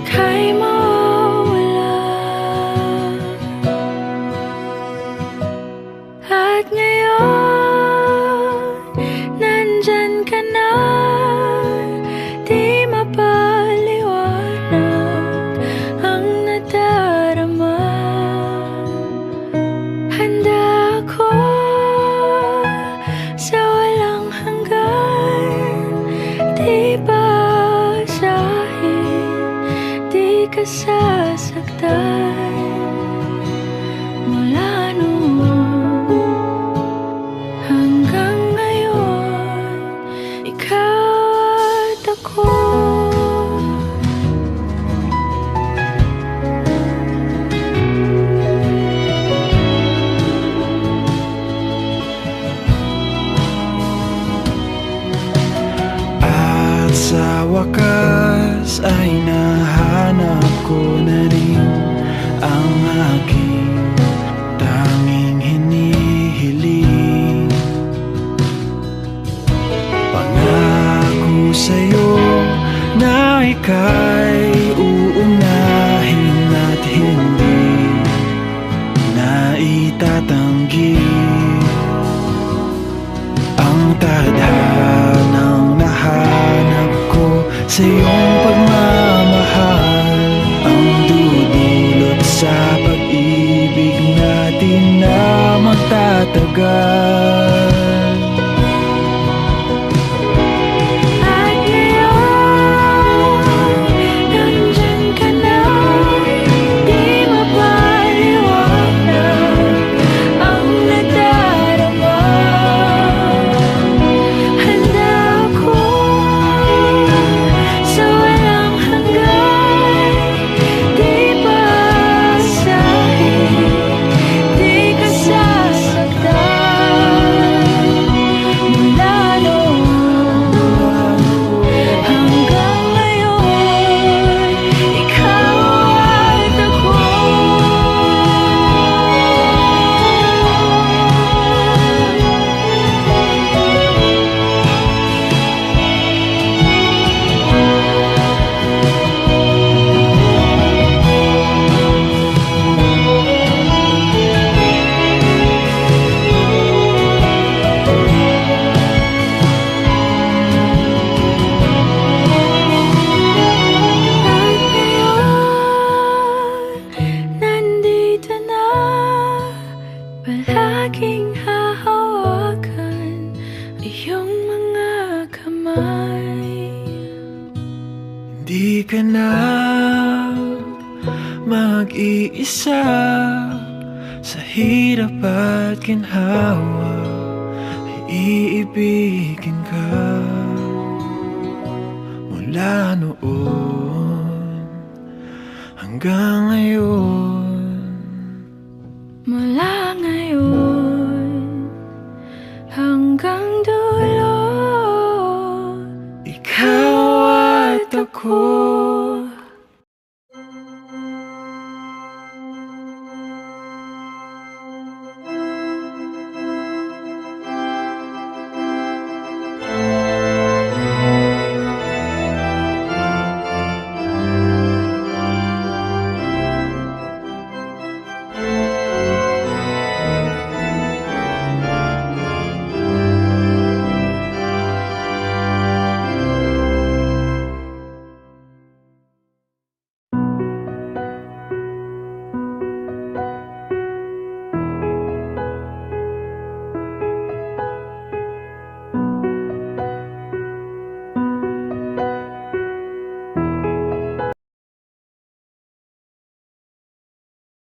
ika'y mawawala. At ngayon, nandyan ka na, di mapaliwanag ang nadarama. Handa ako sa walang hanggan, di basahin, di ka sasaktan. Mula noon hanggang ngayon, ikaw at ako. At sa wakas ay nahanap ko na rin ang aking tanging hinihiling. Pangako sa'yo na ika'y uunahin at hindi na itatanggi ang tadhanang nahanap ko sa iyong pagmamahal, ang dudulot sa pag-ibig natin na magtatagal. At ngayon, nandyan ka na, di mapaliwanag ang nadarama. Handa ako sa walang hanggan, di basahin, di ka sasaktan. Mula noon hanggang ngayon, ikaw at ako. At ngayon, nandito na, palaging hahawakan iyong mga kamay. Hindi ka na mag-iisa sa hirap at ginhawa, ay iibigin ka. Mula noon hanggang ngayon,